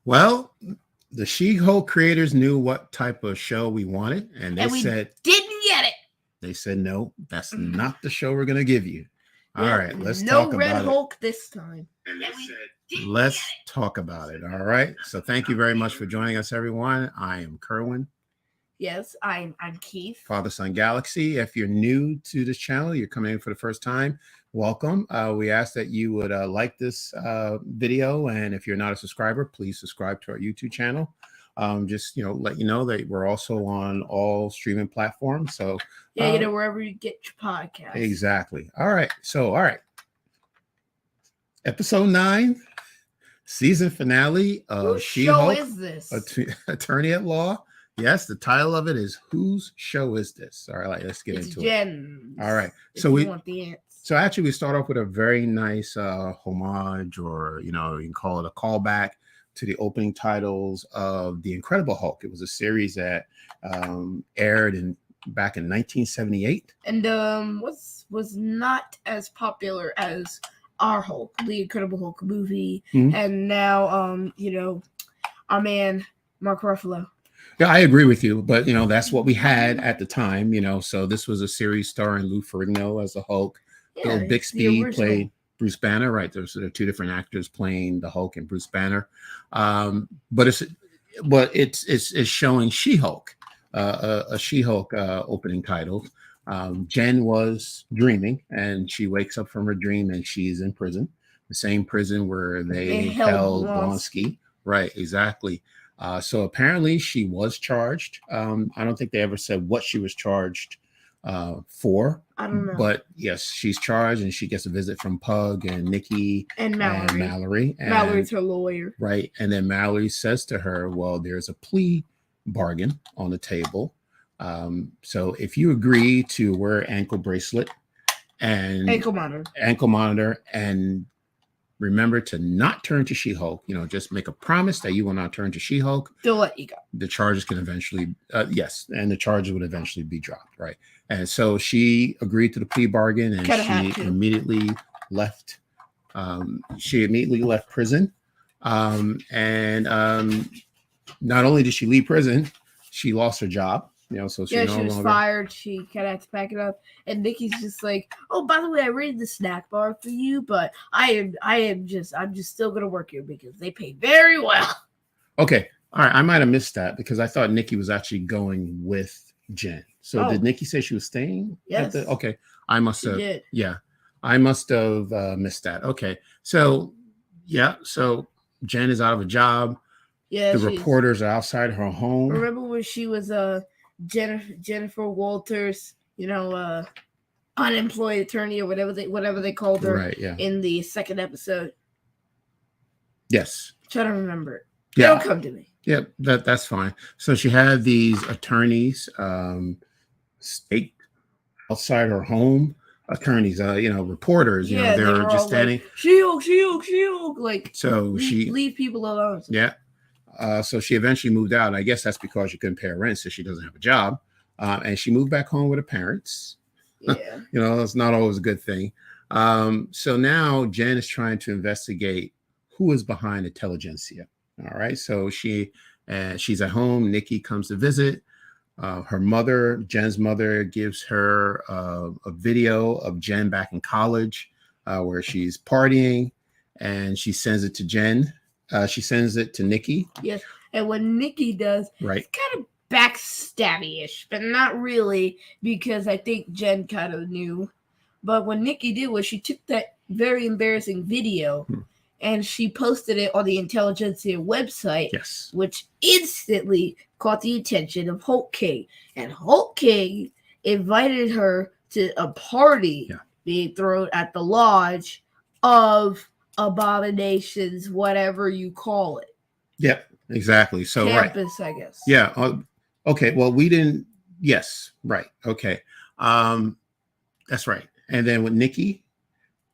Well, the She-Hulk creators knew what type of show we wanted, and we didn't get it. They said, no, that's not the show we're going to give you. All right, let's no talk Red about Hulk this time. And they said, let's talk about it. All right. So thank you very much for joining us, everyone. I am Kerwin. Yes, I'm Keith. Father Son Galaxy. If you're new to this channel, you're coming in for the first time, welcome. We ask that you would like this video, and if you're not a subscriber, please subscribe to our YouTube channel. Just let you know that we're also on all streaming platforms. So yeah, wherever you get your podcast. Exactly. All right. So episode 9, season finale of She-Hulk. Whose show is this? Attorney at Law. Yes, the title of it is Whose Show Is This? All right, let's get into Jen's, it. All right. So we want the answer. So actually we start off with a very nice homage, or you can call it a callback to the opening titles of The Incredible Hulk. It was a series that aired back in 1978. And was not as popular as our Hulk, The Incredible Hulk movie. Mm-hmm. And now our man Mark Ruffalo. Yeah, I agree with you, but that's what we had at the time. So this was a series starring Lou Ferrigno as the Hulk. Bill Bixby played Bruce Banner. Right, there's 2 different actors playing the Hulk and Bruce Banner. But it's showing She-Hulk, a She-Hulk opening title. Jen was dreaming, and she wakes up from her dream, and she's in prison, the same prison where they held Blonsky. Right, exactly. So apparently she was charged. I don't think they ever said what she was charged for. I don't know. But yes, she's charged, and she gets a visit from Pug and Nikki and Mallory. And Mallory's her lawyer. Right. And then Mallory says to her, well, there's a plea bargain on the table. So if you agree to wear ankle bracelet and ankle monitor and remember to not turn to She-Hulk, just make a promise that you will not turn to She-Hulk, they'll let you go. The charges can eventually, and the charges would eventually be dropped, right? And so she agreed to the plea bargain, and she immediately left. She immediately left prison, and not only did she leave prison, she lost her job. So she was fired. She kind of had to pack it up. And Nikki's just like, oh, by the way, I raided the snack bar for you, but I'm just still gonna work here because they pay very well. Okay, all right. I might have missed that because I thought Nikki was actually going with Jen. So did Nikki say she was staying? Yes. Okay, I must have. Did. Yeah, I must have missed that. Okay, so so Jen is out of a job. Yeah, the reporters are outside her home. Remember when she was Jennifer Walters, unemployed attorney or whatever they called her, right? Yeah. In the second episode. Yes. Try to remember it. Yeah. Don't come to me. Yeah, that's fine. So she had these attorneys staked outside her home. Attorneys, reporters, they're just standing. Like, She-Hulk, like, so she leave people alone. Yeah. So she eventually moved out. I guess that's because she couldn't pay her rent, so she doesn't have a job. And she moved back home with her parents. Yeah. It's not always a good thing. So now Jen is trying to investigate who is behind Intelligentsia. All right. So she's at home. Nikki comes to visit. Her mother, Jen's mother, gives her a video of Jen back in college where she's partying, and she sends it to Jen. She sends it to Nikki. Yes. And when Nikki does, right, it's kind of backstabby-ish, but not really, because I think Jen kind of knew. But what Nikki did was she took that very embarrassing video and she posted it on the Intelligentsia website, yes, which instantly caught the attention of Hulk King. And Hulk King invited her to a party being thrown at the lodge of Abominations, whatever you call it. Yep, exactly. So campus, right. I guess. Yeah. Okay. Well, we didn't. Yes. Right. Okay. That's right. And then with Nikki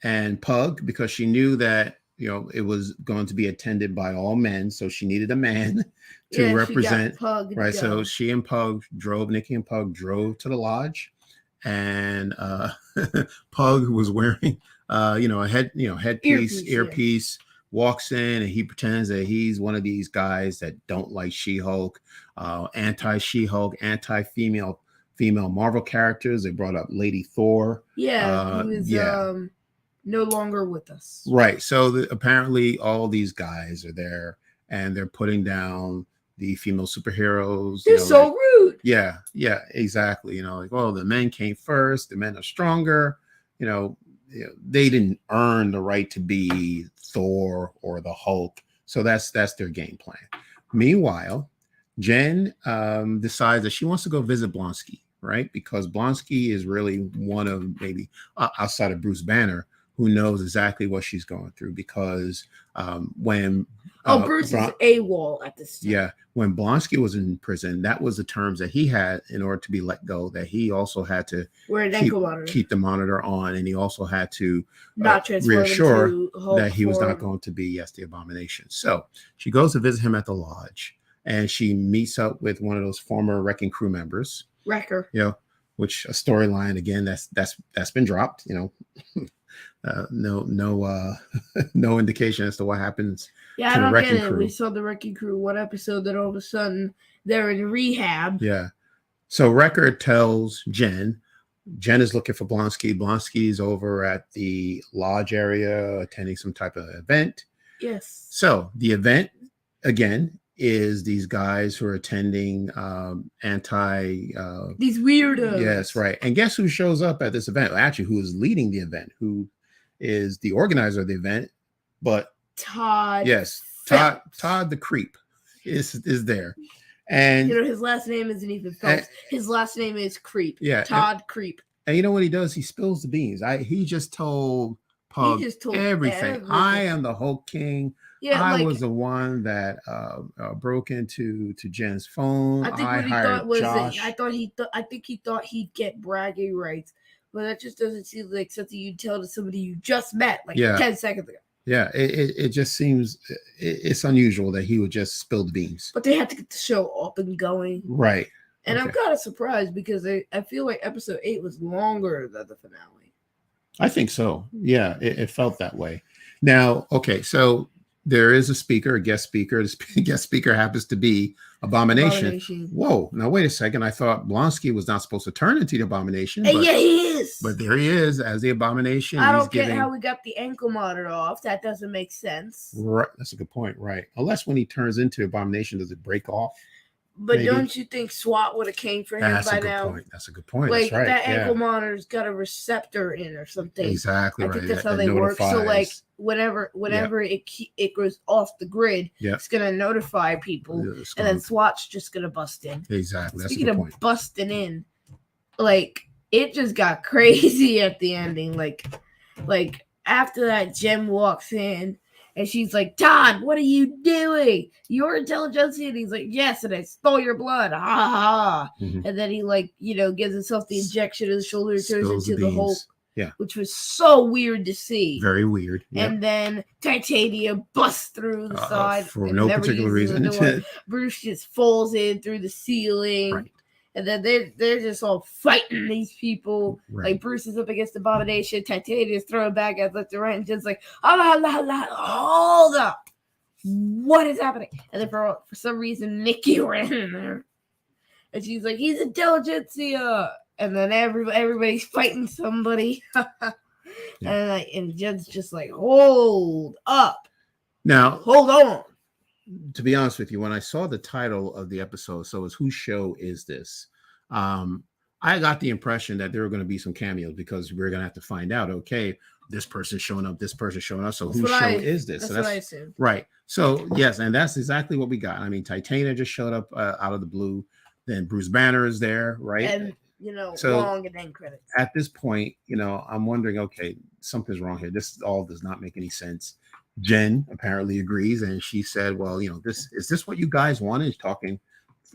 and Pug, because she knew that it was going to be attended by all men, so she needed a man to represent. Pug, right. So she and Pug drove. Nikki and Pug drove to the lodge, and Pug was wearing a headpiece, earpiece, walks in and he pretends that he's one of these guys that don't like She-Hulk, anti-She-Hulk, anti-female Marvel characters. They brought up Lady Thor. Yeah, he was no longer with us. Right. So apparently all these guys are there and they're putting down the female superheroes. They're so rude. Yeah, exactly. Like, oh, the men came first, the men are stronger. They didn't earn the right to be Thor or the Hulk. So that's their game plan. Meanwhile, Jen decides that she wants to go visit Blonsky, right? Because Blonsky is really one of maybe outside of Bruce Banner who knows exactly what she's going through, because when Bruce is AWOL at this time. Yeah, when Blonsky was in prison, that was the terms that he had in order to be let go, that he also had to wear an ankle monitor, keep the monitor on, and he also had to not reassure that he was not going to be the Abomination. So she goes to visit him at the lodge, and she meets up with one of those former Wrecking Crew members, Wrecker. Which a storyline again that's been dropped. No indication as to what happens. Yeah, I don't get it. We saw the Wrecking Crew one episode, then all of a sudden they're in rehab. Yeah. So Wrecker tells Jen is looking for Blonsky. Blonsky's over at the lodge area attending some type of event. Yes. So the event again is these guys who are attending these weirdos. Yes, right. And guess who shows up at this event? Actually, who is leading the event? Who is the organizer of the event? But Todd. Yes, Todd the Creep is there. And his last name isn't even Phelps. His last name is Creep. Yeah. Todd Creep. And you know what he does? He spills the beans. He just told Pug everything. I am the Hulk King. Yeah, I was the one that broke into Jen's phone. I think what he thought was Josh. I think he thought he'd get bragging rights, but that just doesn't seem like something you'd tell to somebody you just met 10 seconds ago. Yeah, it just seems it's unusual that he would just spill the beans. But they had to get the show up and going, right? And I'm kind of surprised because I feel like episode 8 was longer than the finale. I think so. Yeah, it felt that way. Now, okay, so there is a guest speaker. The guest speaker happens to be Abomination. Whoa. Now, wait a second. I thought Blonsky was not supposed to turn into the Abomination. But, yeah, he is. But there he is as the Abomination. I don't get how we got the ankle monitor off. That doesn't make sense. Right. That's a good point. Right. Unless when he turns into Abomination, does it break off? But don't you think SWAT would have came for him by now? That's a good point. Like, that's right. That ankle monitor's got a receptor in or something. Exactly. I think that's how they work. So, like, whenever it goes off the grid, it's going to notify people, and then SWAT's just going to bust in. Exactly. That's Speaking of busting in, like, it just got crazy at the ending. Like after that, Jen walks in. And she's like, Todd, what are you doing? You're intelligentsia. And he's like, yes, and I stole your blood. Ha ha. Mm-hmm. And then he gives himself the injection in the shoulder, turns into the Hulk. Yeah. Which was so weird to see. Very weird. Yep. And then Titania busts through the side. For no particular reason. Bruce just falls in through the ceiling. Right. And then they're just all fighting these people. Right. Like Bruce is up against Abomination. Titania's throwing back at left and right, and just like, hold up, what is happening? And then for some reason, Nikki ran in there, and she's like, he's intelligentsia. And then everybody's fighting somebody, and Jen's just like, hold up, now hold on. To be honest with you, when I saw the title of the episode, so it's Whose Show Is This? I got the impression that there were going to be some cameos because we're going to have to find out, okay, this person's showing up, this person's showing up. So whose show is this? That's what I assumed. Right. So, yes, and that's exactly what we got. I mean, Titania just showed up out of the blue. Then Bruce Banner is there, right? And, long and end credits. At this point, I'm wondering, okay, something's wrong here. This all does not make any sense. Jen apparently agrees, and she said, well, is this what you guys wanted? Talking,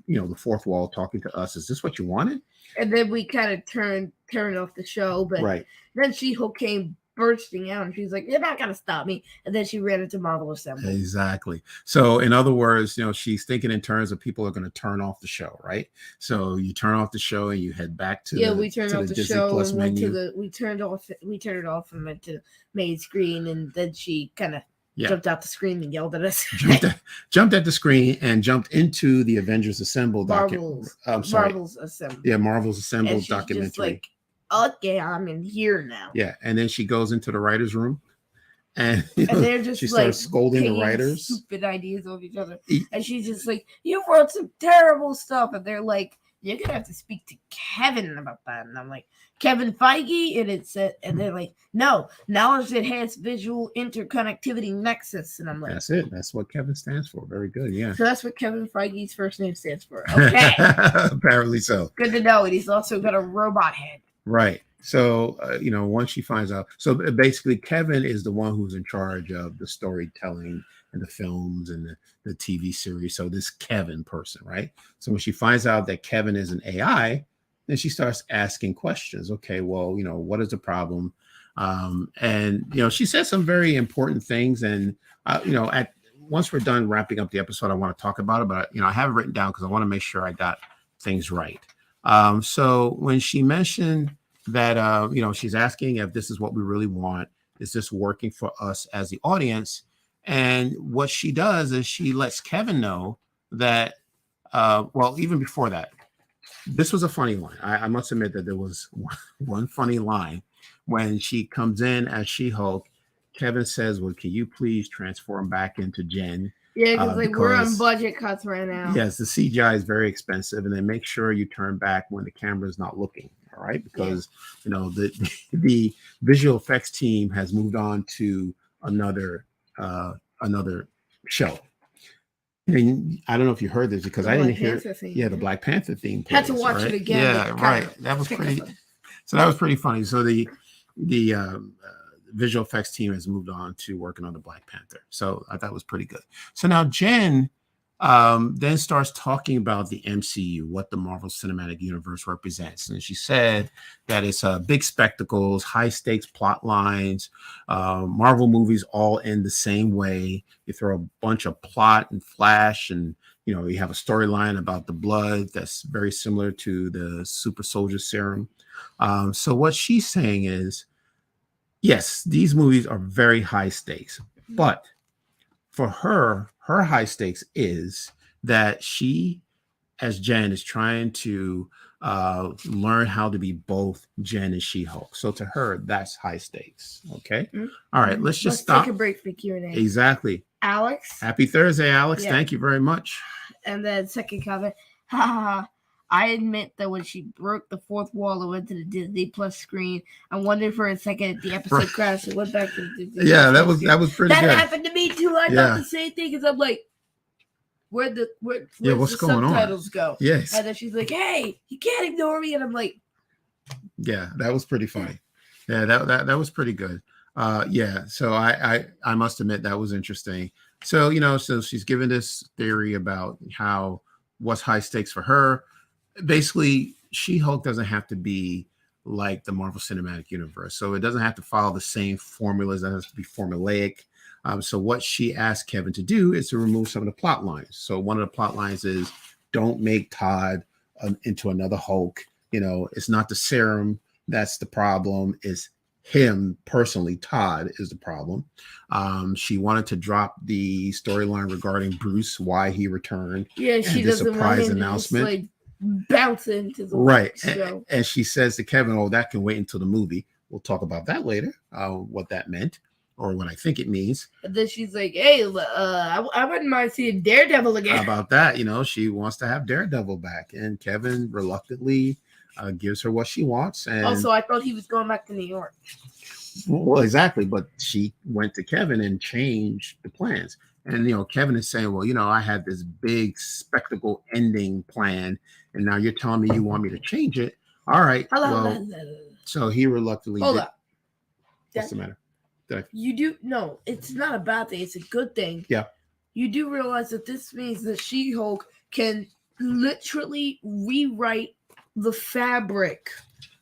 the fourth wall talking to us. Is this what you wanted? And then we kind of turned off the show, but then She-Hulk came bursting out, and she's like, you're not going to stop me. And then she ran into Marvel Assembly. Exactly. So in other words, she's thinking in terms of people are going to turn off the show, right? So you turn off the show and you head back to we turned off the Disney show Plus and went to we turned it off and went to the main screen, and then she kind of jumped out the screen and yelled at us. jumped at the screen and jumped into the Avengers Assemble Marvel's Assemble. Yeah, Marvel's Assemble documentary. Just like, okay, I'm in here now. Yeah, and then she goes into the writers' room, and they're just she starts scolding the writers, stupid ideas of each other, and she's just like, "You wrote some terrible stuff," and they're like, "You're gonna have to speak to Kevin about that," and I'm like, Kevin Feige, and they're like, "No, knowledge enhanced visual interconnectivity nexus," and I'm like, "That's it. That's what Kevin stands for." Very good, yeah. So that's what Kevin Feige's first name stands for. Okay, apparently so. Good to know. And he's also got a robot head. Right. So once she finds out, so basically Kevin is the one who's in charge of the storytelling and the films and the TV series. So this Kevin person, right? So when she finds out that Kevin is an AI, then she starts asking questions. Okay, well, what is the problem? And she says some very important things. And once we're done wrapping up the episode, I want to talk about it, but I have it written down because I want to make sure I got things right. So when she mentioned that, she's asking if this is what we really want, is this working for us as the audience? And what she does is she lets Kevin know that, even before that, this was a funny line. I must admit that there was one funny line when she comes in as She-Hulk. Kevin says, "Well, can you please transform back into Jen?" Yeah, because we're on budget cuts right now. Yes, the CGI is very expensive, and then make sure you turn back when the camera is not looking. All right, because the visual effects team has moved on to another show. And I don't know if you heard this because I didn't hear. Yeah, the Black Panther theme. Had to watch it again. Yeah, right. That was pretty. So that was pretty funny. So the visual effects team has moved on to working on the Black Panther. So I thought it was pretty good. So now Jen then starts talking about the MCU, what the Marvel Cinematic Universe represents. And she said that it's big spectacles, high stakes plot lines. Marvel movies all end the same way. You throw a bunch of plot and flash, and you have a storyline about the blood that's very similar to the super soldier serum. So what she's saying is, yes, these movies are very high stakes, but for her high stakes is that she, as Jen, is trying to learn how to be both Jen and She-Hulk. So to her, that's high stakes. Okay. Mm-hmm. All right. Let's stop. Take a break for Q&A. Exactly. Alex. Happy Thursday, Alex. Yeah. Thank you very much. And then second comment. I admit that when she broke the fourth wall and went to the Disney Plus screen, I wondered for a second if the episode crashed and went back to the Disney Plus. That was pretty good. That happened to me too. I thought the same thing because I'm like, what's the subtitles go? Yes. And then she's like, "Hey, you can't ignore me," and I'm like, "Yeah, that was pretty funny. Yeah, that was pretty good. So I must admit that was interesting. So so she's given this theory about what's high stakes for her. Basically, She-Hulk doesn't have to be like the Marvel Cinematic Universe. So it doesn't have to follow the same formulas. It has to be formulaic. So what she asked Kevin to do is to remove some of the plot lines. So one of the plot lines is, don't make Todd into another Hulk. It's not the serum that's the problem. It's him personally. Todd is the problem. She wanted to drop the storyline regarding Bruce, why he returned. Yeah, she doesn't want him announcement. To just, bounce into the right show. And she says to Kevin, "Oh, that can wait until the movie. We'll talk about that later, what that meant or what I think it means." And then she's like, "Hey, I wouldn't mind seeing Daredevil again." How about that? She wants to have Daredevil back, and Kevin reluctantly gives her what she wants. And also, I thought he was going back to New York. Well, exactly, but she went to Kevin and changed the plans. And Kevin is saying, "Well, I had this big spectacle ending plan, and now you're telling me you want me to change it. All right." So he reluctantly Hold up. What's the matter? You do no, it's not a bad thing, it's a good thing. Yeah. You do realize that this means that She-Hulk can literally rewrite the fabric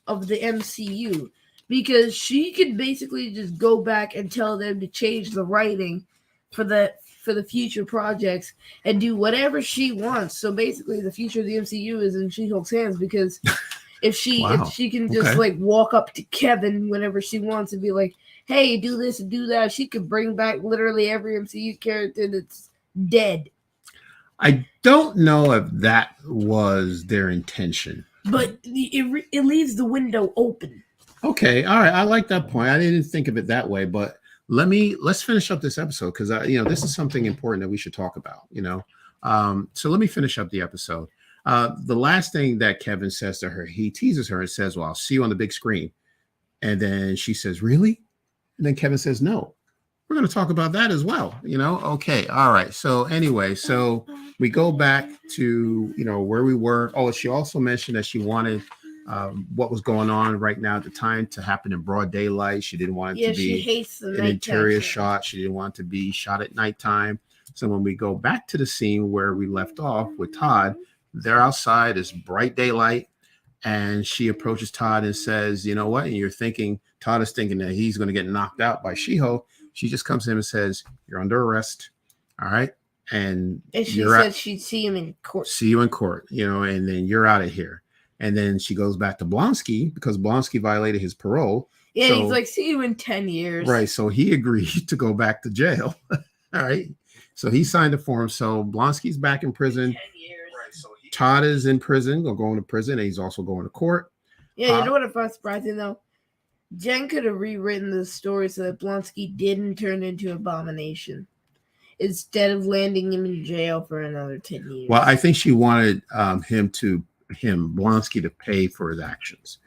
of the MCU, because she can basically just go back and tell them to change the writing for the future projects and do whatever she wants. So basically the future of the MCU is in She-Hulk's hands, because if she can just walk up to Kevin whenever she wants and be like, hey, do this and do that. She could bring back literally every MCU character that's dead. I don't know if that was their intention. But it leaves the window open. Okay, all right. I like that point. I didn't think of it that way, but let's finish up this episode because this is something important that we should talk about. So let me finish up the episode. The last thing that Kevin says to her, he teases her and says, "Well, I'll see you on the big screen." And then she says, "Really?" And then Kevin says, "No, we're going to talk about that as well." Okay, all right. So anyway, so we go back to where we were. Oh, she also mentioned that she wanted what was going on right now at the time to happen in broad daylight. She didn't want it to be she hates the an interior shot. She didn't want it to be shot at nighttime. So when we go back to the scene where we left off with Todd, they're outside. It's bright daylight. And she approaches Todd and says, "You know what?" And Todd is thinking that he's going to get knocked out by She-Hulk. She just comes to him and says, "You're under arrest. All right." And she said she'd see him in court. See you in court, and then you're out of here. And then she goes back to Blonsky because Blonsky violated his parole. Yeah, so, he's like, "See you in 10 years." Right. So he agreed to go back to jail. All right. So he signed a form. So Blonsky's back in prison. 10 years. Right. So Todd is in prison, going to prison, and he's also going to court. Yeah, you know what I found surprising though? Jen could have rewritten the story so that Blonsky didn't turn into Abomination instead of landing him in jail for another 10 years. Well, I think she wanted Blonsky to pay for his actions.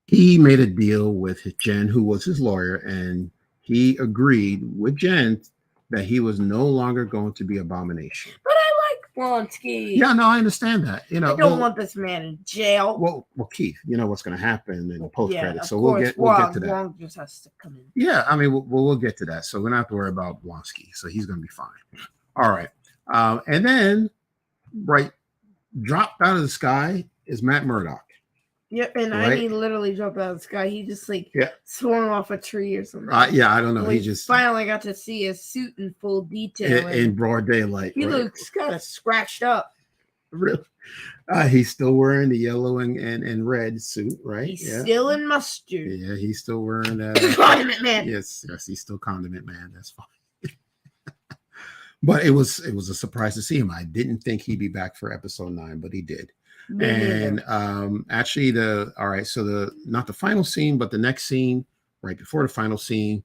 He made a deal with Jen, who was his lawyer, and he agreed with Jen that he was no longer going to be Abomination. But I like Blonsky. Yeah, no, I understand that. I don't want this man in jail. Well, Keith, you know what's going to happen in the post credits, so we'll get to that. Wong just has to come in. Yeah, I mean, we'll get to that, so we don't have to worry about Blonsky. So he's going to be fine. All right, and then dropped out of the sky is Matt Murdock. Yep, and I mean literally dropped out of the sky. He just swung off a tree or something. Yeah, I don't know. He just finally got to see his suit in full detail in broad daylight. He looks kind of scratched up. Really? He's still wearing the yellow and red suit, right? He's still in mustard. Yeah, he's still wearing that. Condiment Man. Yes, he's still Condiment Man. That's fine. But it was a surprise to see him. I didn't think he'd be back for episode 9, but he did. And actually not the final scene, but the next scene right before the final scene,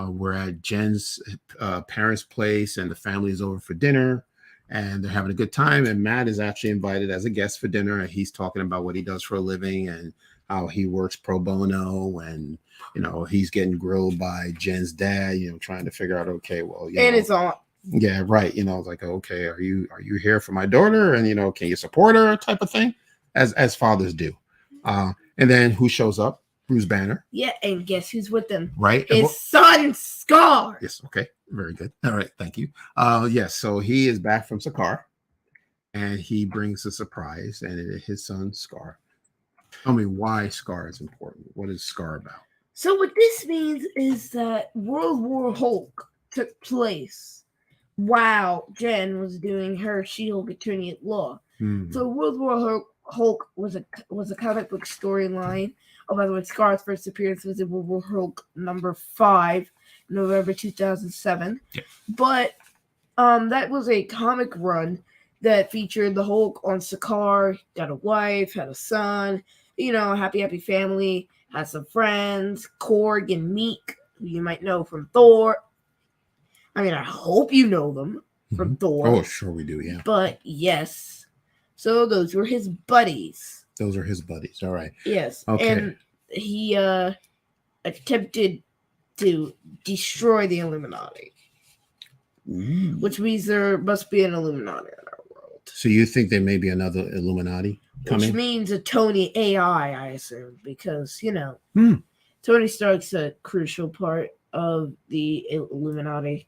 we're at Jen's parents' place and the family is over for dinner and they're having a good time, and Matt is actually invited as a guest for dinner, and he's talking about what he does for a living and how he works pro bono, and he's getting grilled by Jen's dad, trying to figure out, okay, well, and his aunt. Yeah, right. Like, okay, are you here for my daughter? And can you support her, type of thing, as fathers do. And then who shows up? Bruce Banner. Yeah, and guess who's with them? Right, his son Scar. Yes. Okay. Very good. All right. Thank you. Yes. So he is back from Sakaar, and he brings a surprise, and it is his son Scar. Tell me why Scar is important. What is Scar about? So what this means is that World War Hulk took place while Jen was doing her She-Hulk attorney at law. So World War Hulk was a comic book storyline. Oh, by the way, Scar's first appearance was in World War Hulk number 5, November 2007. Yeah. But that was a comic run that featured the Hulk on Sakaar, got a wife, had a son, happy family, had some friends, Korg and Meek, who you might know from Thor. I mean, I hope you know them from Thor. Oh, sure we do, yeah. But yes. So those were his buddies. Those are his buddies. All right. Yes. Okay. And he attempted to destroy the Illuminati. Which means there must be an Illuminati in our world. So you think there may be another Illuminati coming? Which means a Tony AI, I assume, because, Tony Stark's a crucial part of the Illuminati.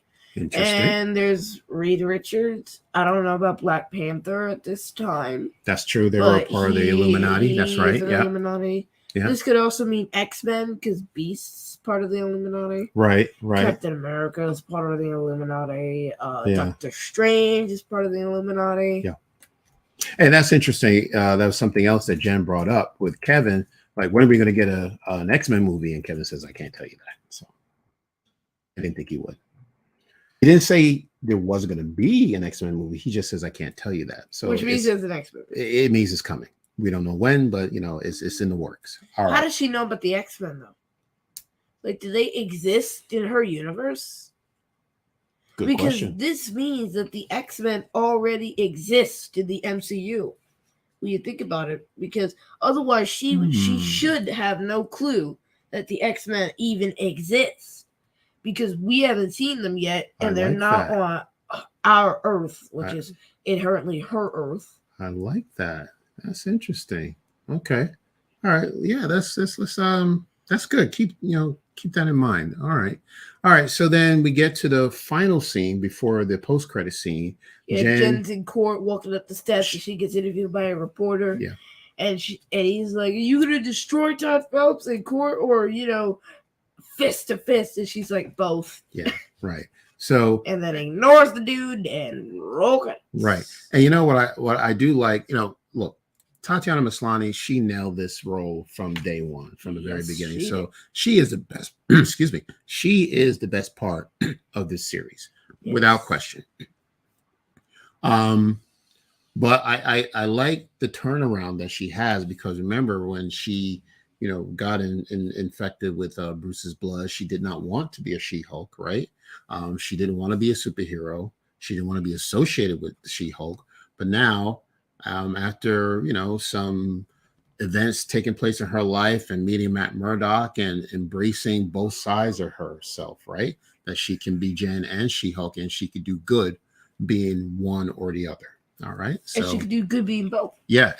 And there's Reed Richards. I don't know about Black Panther at this time. That's true. They were part of the Illuminati. That's right. Yeah. Illuminati. Yeah. This could also mean X-Men because Beast's part of the Illuminati. Right. Captain America is part of the Illuminati. Doctor Strange is part of the Illuminati. Yeah. And that's interesting. That was something else that Jen brought up with Kevin. Like, when are we going to get an X-Men movie? And Kevin says, I can't tell you that. So I didn't think he would. He didn't say there wasn't going to be an X-Men movie. He just says, I can't tell you that. So which means there's an X-Men movie. It means it's coming. We don't know when, but it's in the works. All right. How does she know about the X-Men though? Like, do they exist in her universe? Good question. This means that the X-Men already exist in the MCU. When you think about it, because otherwise she should have no clue that the X-Men even exist, because we haven't seen them yet, and they're not on our Earth, which is inherently her Earth. I like that. That's interesting. Okay. All right. Yeah, that's good. Keep that in mind. All right. So then we get to the final scene before the post-credit scene. Yeah, Jen's in court walking up the steps, and she gets interviewed by a reporter. Yeah. And he's like, "Are you gonna destroy Todd Phelps in court, or fist to fist?" And she's like, "Both." Yeah. Right. So and then ignores the dude and roll it. Right. And you know what I do like, look, Tatiana Maslany, she nailed this role from day one, from the very beginning. So she is the best, excuse me, she is the best part of this series, without question. But I like the turnaround that she has, because remember when she, got infected with Bruce's blood, she did not want to be a She-Hulk, right? She didn't want to be a superhero. She didn't want to be associated with the She-Hulk. But now, after some events taking place in her life and meeting Matt Murdock and embracing both sides of herself, right? That she can be Jen and She-Hulk, and she could do good being one or the other. All right. So, and she could do good being both. Yeah.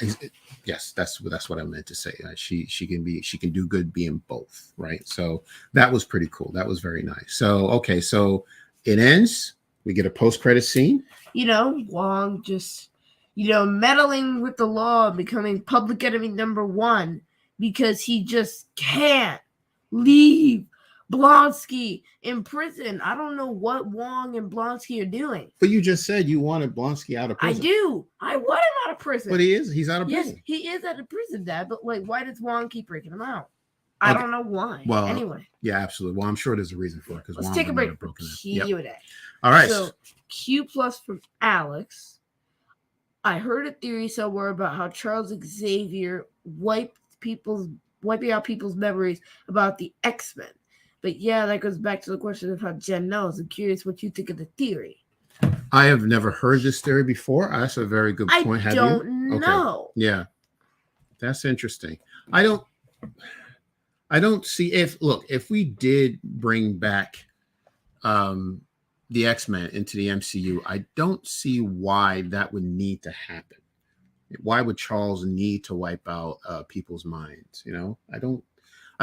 Yes, that's what I meant to say. She can do good being both. Right. So that was pretty cool. That was very nice. So okay, so it ends. We get a post-credit scene. Wong just meddling with the law, becoming public enemy number one, because he just can't leave Blonsky in prison. I don't know what Wong and Blonsky are doing. But you just said you wanted Blonsky out of prison. I do. I want him out of prison. But he's out of prison. Yes, he is out of prison, Dad. But why does Wong keep breaking him out? I don't know why. Well, anyway. Yeah, absolutely. Well, I'm sure there's a reason for it. Let's Wong take a break. Q&A. All right. So Q+ from Alex. I heard a theory somewhere about how Charles Xavier wiping out people's memories about the X-Men. But yeah, that goes back to the question of how Jen knows. I'm curious what you think of the theory. I have never heard this theory before. That's a very good point. I don't know. Okay. Yeah, that's interesting. I don't see if we did bring back the X-Men into the MCU, I don't see why that would need to happen. Why would Charles need to wipe out people's minds? I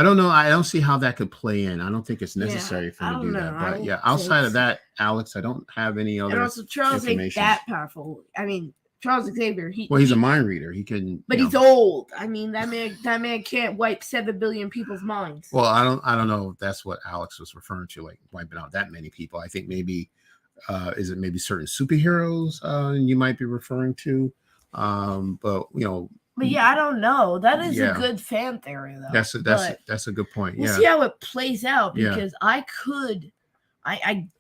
don't know. I don't see how that could play in. I don't think it's necessary for him to do that. But yeah, outside of that, Alex, I don't have any other. And also, Charles ain't that powerful. I mean, Charles Xavier. He's a mind reader. He can. But he's old. I mean, that man can't wipe 7 billion people's minds. Well, I don't know if that's what Alex was referring to, like wiping out that many people. I think maybe is it maybe certain superheroes you might be referring to, but But yeah, I don't know. That is a good fan theory, though. That's a good point. We'll see how it plays out, because I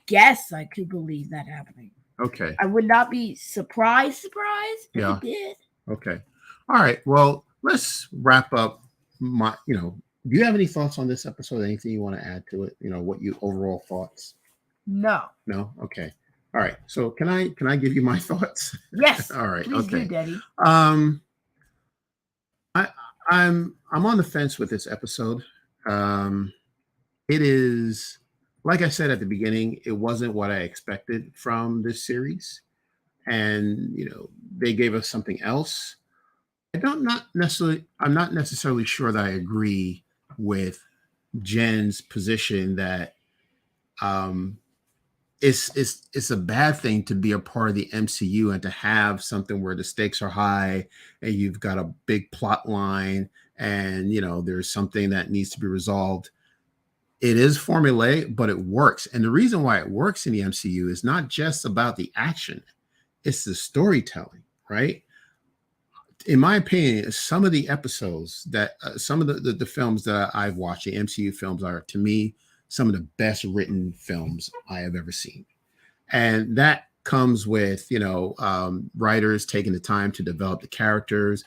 guess I could believe that happening. Okay. I would not be surprised if it did. Okay. All right. Well, let's wrap up. Do you have any thoughts on this episode? Anything you want to add to it? What you overall thoughts? No. No. Okay. All right. So can I give you my thoughts? Yes. All right. Please okay. do, Daddy. I'm on the fence with this episode. It is, like I said at the beginning, it wasn't what I expected from this series, and they gave us something else. I'm not necessarily sure that I agree with Jen's position that it's a bad thing to be a part of the MCU and to have something where the stakes are high and you've got a big plot line and there's something that needs to be resolved. It is formulaic, but it works. And the reason why it works in the MCU is not just about the action, it's the storytelling, right? In my opinion, some of the episodes that some of the films that I've watched, the MCU films, are, to me, some of the best written films I have ever seen. And that comes with, writers taking the time to develop the characters,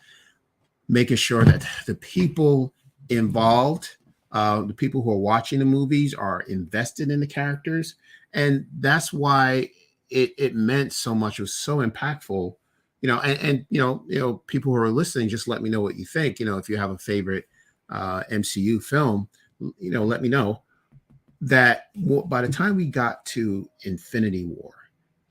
making sure that the people involved, the people who are watching the movies, are invested in the characters. And that's why it meant so much. It was so impactful, people who are listening, just let me know what you think. If you have a favorite MCU film, let me know. That by the time we got to Infinity War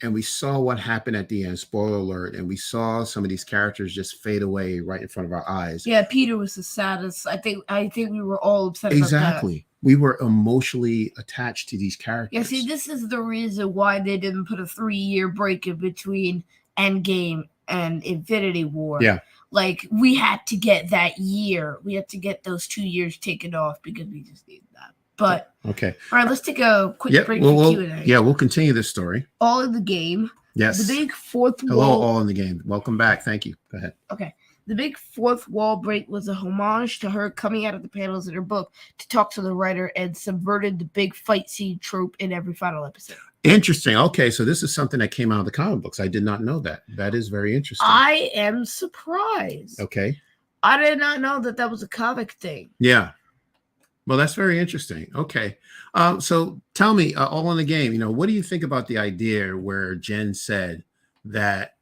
and we saw what happened at the end, spoiler alert, and we saw some of these characters just fade away right in front of our eyes. Yeah, Peter was the saddest. I think we were all upset about that. Exactly. We were emotionally attached to these characters. Yeah, see, this is the reason why they didn't put a 3-year break in between Endgame and Infinity War. Yeah. Like, we had to get that year. We had to get those 2 years taken off because we just needed that. But okay, all right, let's take a quick break for Q&A. Yeah, we'll continue this story. All in the Game. Yes. The big fourth wall. Hello, All in the Game. Welcome back. Thank you. Go ahead. Okay. The big fourth wall break was a homage to her coming out of the panels in her book to talk to the writer and subverted the big fight scene trope in every final episode. Interesting. Okay, so this is something that came out of the comic books. I did not know that. That is very interesting. I am surprised. Okay. I did not know that was a comic thing. Yeah. Well, that's very interesting. Okay. So tell me, All in the Game, what do you think about the idea where Jen said that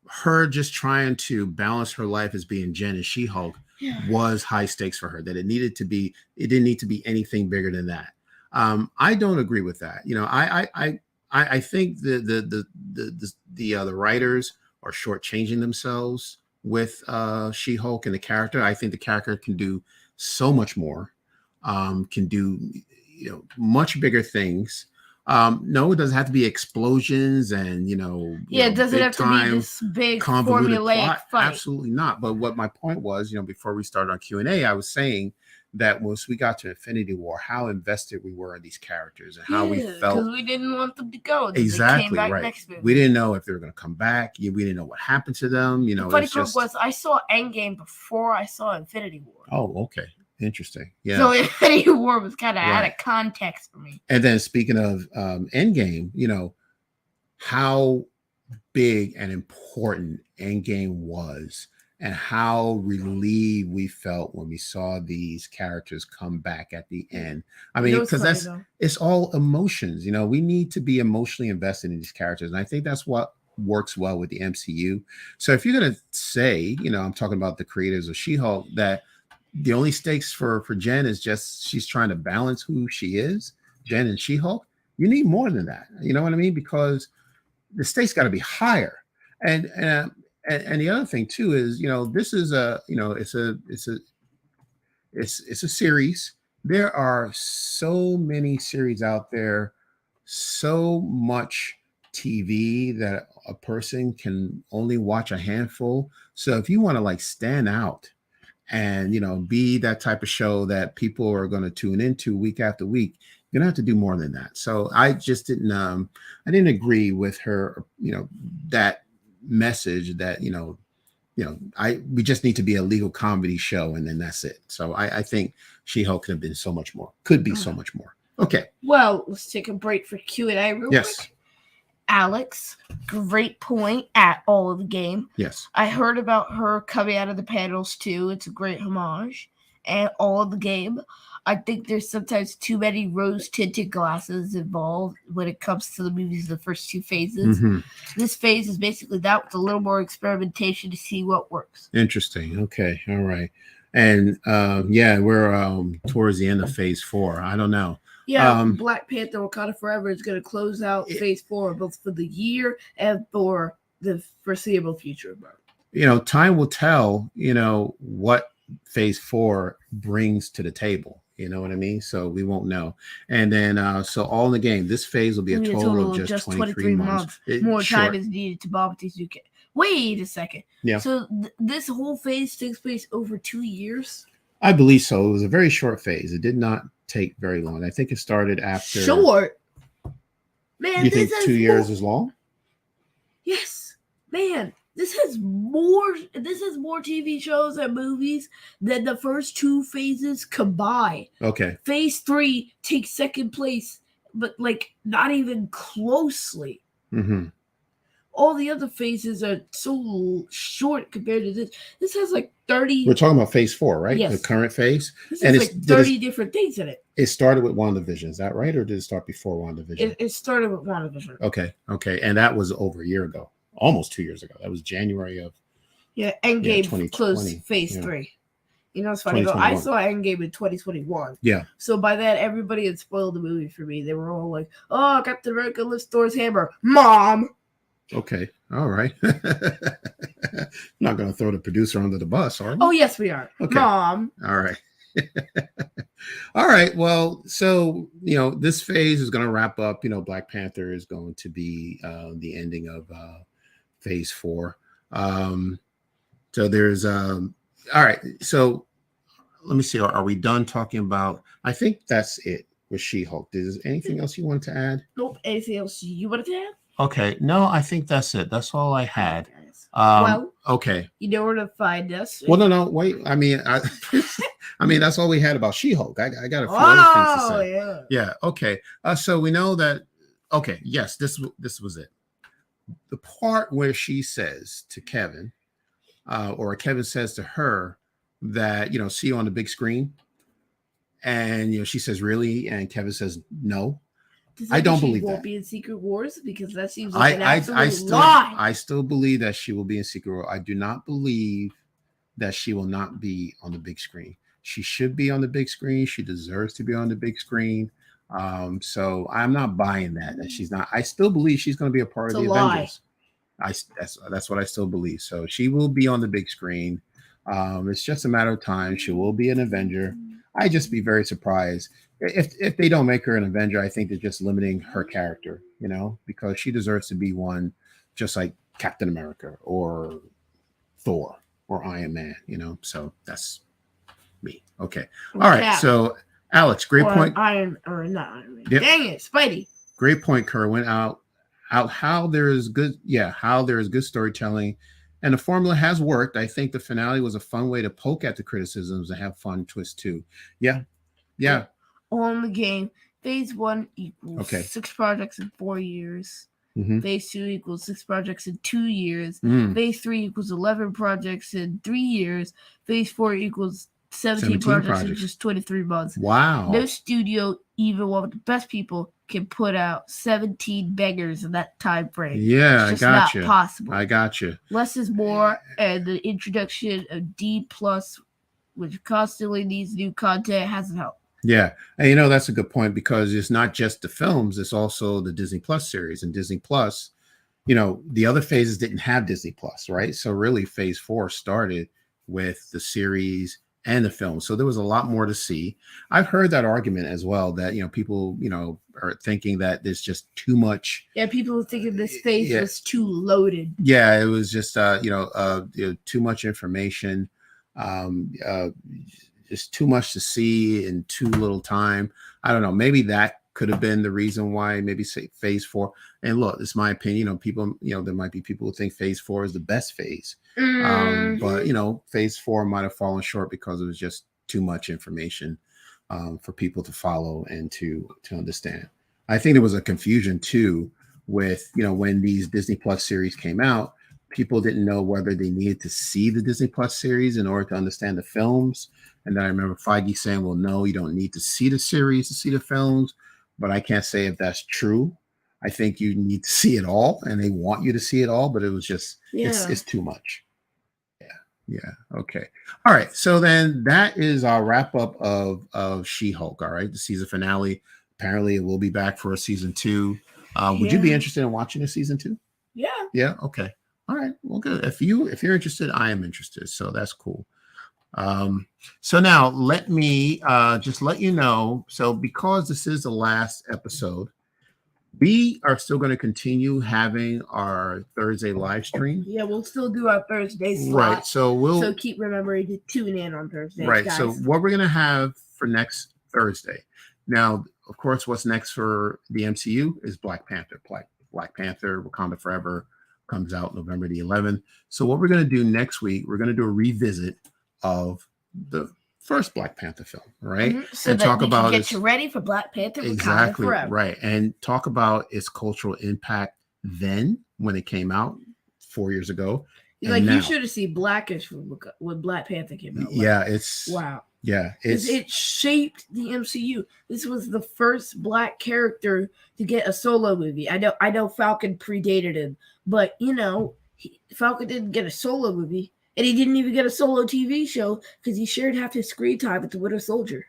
her just trying to balance her life as being Jen and She-Hulk was high stakes for her, that it didn't need to be anything bigger than that? I don't agree with that. I think the writers are shortchanging themselves with She-Hulk and the character. I think the character can do so much more. Can do much bigger things. No, it doesn't have to be explosions and it doesn't have to be this big formulaic fight. Absolutely not. But what my point was, before we started on Q&A, I was saying that once we got to Infinity War, how invested we were in these characters and how we felt, because we didn't want them to go. Exactly, they came back right. Next movie. We didn't know if they were going to come back. We didn't know what happened to them. The funny part was I saw Endgame before I saw Infinity War. Oh, okay. Interesting. Yeah. So Infinity War was kind of out of context for me. And then speaking of Endgame, how big and important Endgame was and how relieved we felt when we saw these characters come back at the end. I mean, because it's all emotions. We need to be emotionally invested in these characters. And I think that's what works well with the MCU. So if you're going to say, I'm talking about the creators of She-Hulk, that the only stakes for Jen is just she's trying to balance who she is, Jen and She-Hulk. You need more than that. You know what I mean? Because the stakes got to be higher. And the other thing too is, this is it's a series. There are so many series out there, so much TV that a person can only watch a handful. So if you want to stand out and be that type of show that people are going to tune into week after week, you're gonna have to do more than that. So I just didn't I didn't agree with her, that message that we just need to be a legal comedy show and then that's it. So I think She-Hulk could have been so much more, so much more. Okay, well, let's take a break for Q&A real quick. Alex, great point at All of the Game. Yes. I heard about her coming out of the panels too. It's a great homage. And All of the Game. I think there's sometimes too many rose-tinted glasses involved when it comes to the movies, the first two phases. Mm-hmm. This phase is basically that with a little more experimentation to see what works. Interesting. Okay. All right. And we're towards the end of phase 4. I don't know. Yeah, Black Panther Wakanda Forever is going to close out phase 4, both for the year and for the foreseeable future. Time will tell, what phase 4 brings to the table. You know what I mean? So we won't know. And then, so All in the Game, this phase will be a total of just 23 months. More time is needed to Bob UK. Wait a second. Yeah. So this whole phase takes place over 2 years? I believe so. It was a very short phase. It did not take very long. I think it started after. Short? Man, you think 2 years is long? Yes. Man, this has more TV shows and movies than the first two phases combined. Okay. Phase 3 takes second place, but like not even closely. Mm-hmm. All the other phases are so short compared to this. This has like 30. We're talking about phase 4, right? Yes. The current phase. This has like 30 different things in it. It started with WandaVision, is that right? Or did it start before WandaVision? It started with WandaVision. Okay. And that was over a year ago. Almost 2 years ago. That was January of Endgame closed phase 3. You know, it's funny. I saw Endgame in 2021. Yeah. So by then, everybody had spoiled the movie for me. They were all like, "Oh, Captain America lifts Thor's hammer, Mom." Okay. All right. Not going to throw the producer under the bus, are we? Oh, yes, we are. Okay. Mom. All right. All right. Well, so, this phase is going to wrap up. Black Panther is going to be the ending of phase 4. So there's, all right. So let me see. Are we done talking about, I think that's it with She-Hulk. Is there anything else you want to add? Nope. Anything else you want to add? Okay. No, I think that's it. That's all I had. Okay. You know where to find us. Well, no, wait. I mean, that's all we had about She-Hulk. I got a few other things to say. Yeah. Okay. So we know that. Okay. Yes. This was it. The part where she says to Kevin, or Kevin says to her that see you on the big screen, and she says really, and Kevin says no. I don't believe that. Won't be in Secret Wars because that seems like an absolute lie. I still believe that she will be in Secret Wars. I do not believe that she will not be on the big screen. She should be on the big screen. She deserves to be on the big screen. So I'm not buying that she's not. I still believe she's going to be a part of the Avengers. That's what I still believe. So she will be on the big screen. It's just a matter of time. She will be an Avenger. I'd just be very surprised if they don't make her an Avenger. I think they're just limiting her character, because she deserves to be one, just like Captain America or Thor or Iron Man, So that's me. Okay. All right. So Alex, great point. Not Iron Man. Yep. Dang it, Spidey. Great point, Kerwin. Out how there is good storytelling, and the formula has worked. I think the finale was a fun way to poke at the criticisms and have fun twist too. Yeah. On the game, phase 1 equals 6 projects in 4 years. Mm-hmm. Phase 2 equals 6 projects in 2 years. Phase 3 equals 11 projects in 3 years. Phase 4 equals 17 projects in just 23 months. Wow. No studio, even one of the best people, can put out 17 bangers in that time frame. Yeah, it's just I got you. Not possible. I got you. Less is more, and the introduction of D+, which constantly needs new content, hasn't helped. Yeah, and that's a good point, because it's not just the films; it's also the Disney Plus series. And Disney Plus, the other phases didn't have Disney Plus, right? So really, phase 4 started with the series and the film. So there was a lot more to see. I've heard that argument as well, that people are thinking that there's just too much. Yeah, people are thinking this phase was too loaded. Yeah, it was just too much information, just too much to see in too little time. I don't know. Maybe that could have been the reason why. Maybe say phase 4. And look, it's my opinion. People, there might be people who think phase 4 is the best phase. But phase 4 might have fallen short because it was just too much information for people to follow and to understand. I think there was a confusion too with when these Disney Plus series came out. People didn't know whether they needed to see the Disney Plus series in order to understand the films. And then I remember Feige saying, well, no, you don't need to see the series to see the films. But I can't say if that's true. I think you need to see it all, and they want you to see it all, but it was just, it's too much. Yeah. Okay. All right. So then that is our wrap up of She-Hulk. All right. The season finale. Apparently it will be back for a season 2. Would you be interested in watching a season 2? Yeah. Yeah. Okay. All right. Well, good. If you're interested, I am interested. So that's cool. So now let me just let you know. So because this is the last episode, we are still going to continue having our Thursday live stream. Yeah, we'll still do our Thursday slot. Right. So keep remembering to tune in on Thursday. Right. Guys. So what we're going to have for next Thursday. Now, of course, what's next for the MCU is Black Panther. Black Panther, Wakanda Forever. comes out November the 11th. So what we're going to do next week, we're going to do a revisit of the first Black Panther film, right? So and that talk about get you ready for Black Panther. Exactly, right. And talk about its cultural impact then when it came out 4 years ago. Like now. You should have seen Blackish when Black Panther came out. Like, yeah, it's wow. Yeah, it shaped the MCU. This was the first Black character to get a solo movie. I know Falcon predated him, but Falcon didn't get a solo movie. And he didn't even get a solo TV show because he shared half his screen time with the Winter Soldier.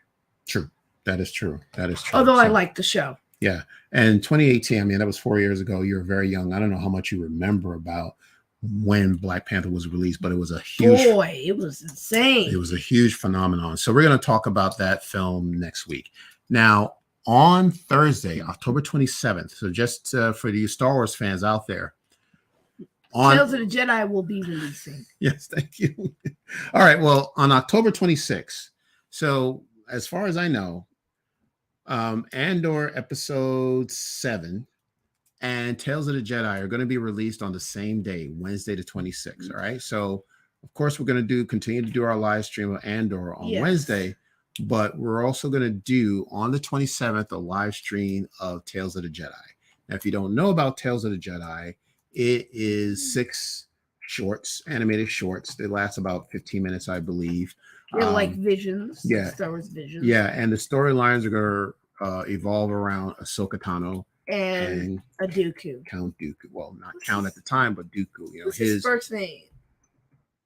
True. That is true. That is true. Although I like the show. Yeah. And 2018, I mean, that was 4 years ago. You were very young. I don't know how much you remember about when Black Panther was released, but it was a huge... Boy, it was insane. It was a huge phenomenon. So we're going to talk about that film next week. Now, on Thursday, October 27th, so just for you Star Wars fans out there, Tales of the Jedi will be releasing. Yes, thank you. All right. Well, on October 26th. So as far as I know, Andor episode 7 and Tales of the Jedi are going to be released on the same day, Wednesday the 26th. All right. So of course we're going to continue to do our live stream of Andor on Wednesday, but we're also going to do on the 27th a live stream of Tales of the Jedi. Now, if you don't know about Tales of the Jedi, it is 6 shorts, animated shorts. They last about 15 minutes, I believe. They're like Visions. Yeah. Star Wars Visions. Yeah. And the storylines are going to evolve around Ahsoka Tano and a Dooku. Count Dooku. Well, not Count at the time, but Dooku. What's his first name?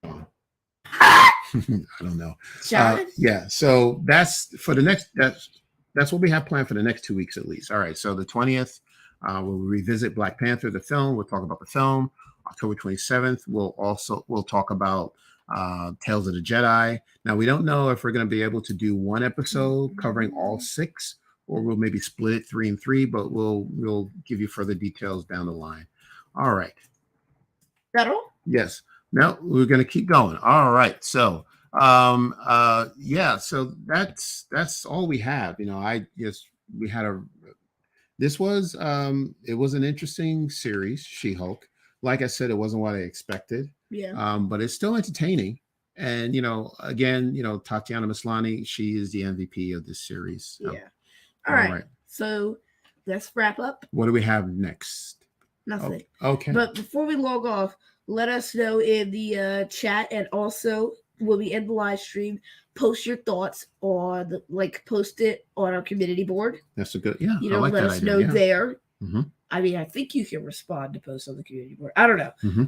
I don't know. John? Yeah. So that's for the next, that's what we have planned for the next 2 weeks at least. All right. So the 20th, we'll revisit Black Panther, the film. We'll talk about the film. October 27th, we'll talk about Tales of the Jedi. Now, we don't know if we're going to be able to do one episode covering all 6, or we'll maybe split it 3 and 3, but we'll give you further details down the line. All right. That all? Yes. No, we're going to keep going. All right. So, yeah. So that's all we have. This was it was an interesting series, She-Hulk. Like I said, it wasn't what I expected. Yeah. But it's still entertaining. And again, Tatiana Maslany, she is the MVP of this series. Yeah. All right. So let's wrap up. What do we have next? Nothing. Oh, okay. But before we log off, let us know in the chat, and also when we end the live stream, post your thoughts on post it on our community board. That's a good, yeah. I like let us know there. Mm-hmm. I mean, I think you can respond to posts on the community board. I don't know. Mm-hmm.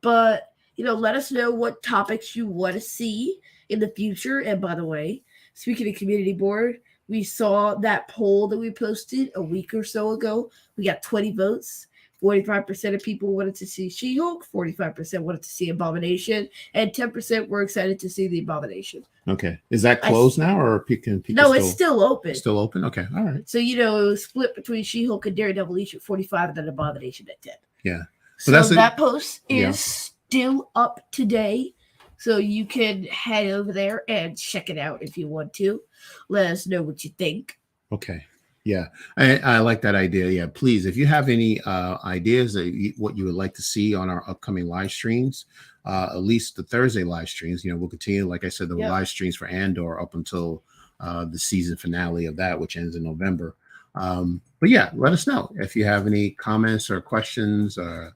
But, let us know what topics you want to see in the future. And by the way, speaking of community board, we saw that poll that we posted a week or so ago. We got 20 votes. 45% of people wanted to see She-Hulk, 45% wanted to see Abomination, and 10% were excited to see the Abomination. Okay. Is that closed now, or people No, it's still open. Still open? Okay. All right. So, it was split between She-Hulk and Daredevil each at 45 and then Abomination at 10. Yeah. So that post is still up today. So you can head over there and check it out if you want to. Let us know what you think. Okay. Yeah, I like that idea. Yeah, please, if you have any ideas what you would like to see on our upcoming live streams, at least the Thursday live streams, we'll continue, like I said, the live streams for Andor up until the season finale of that, which ends in November. But yeah, let us know if you have any comments or questions or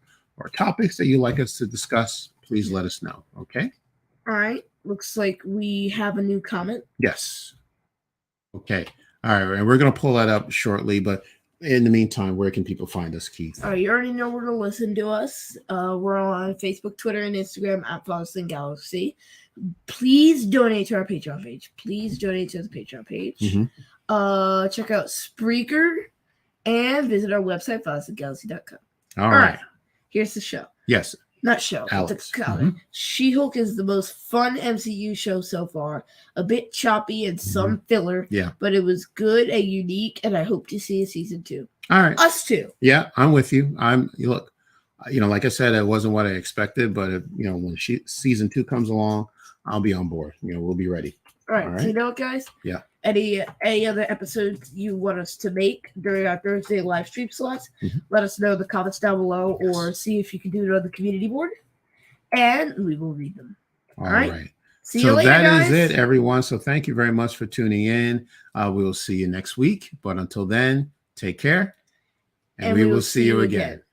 topics that you'd like us to discuss. Please let us know. Okay. All right. Looks like we have a new comment. Yes. Okay. All right, and we're going to pull that up shortly, but in the meantime, where can people find us, Keith? All right, you already know where to listen to us. We're on Facebook, Twitter, and Instagram at Boston Galaxy. Please donate to our Patreon page. Please donate to the Patreon page. Mm-hmm. Check out Spreaker and visit our website, bostongalaxy.com. All right. Here's the show. Yes. Not show. Alex. Mm-hmm. She-Hulk is the most fun MCU show so far. A bit choppy and some filler. Yeah. But it was good and unique, and I hope to see a season 2. All right. Us too. Yeah, I'm with you. Look, like I said, it wasn't what I expected, but when season 2 comes along, I'll be on board. We'll be ready. All right. So you know what, guys? Yeah. Any other episodes you want us to make during our Thursday live stream slots? Let us know in the comments down below, or see if you can do it on the community board, and we will read them. All right. See you later, guys. That is it, everyone. So thank you very much for tuning in. We will see you next week. But until then, take care, and we will see you again.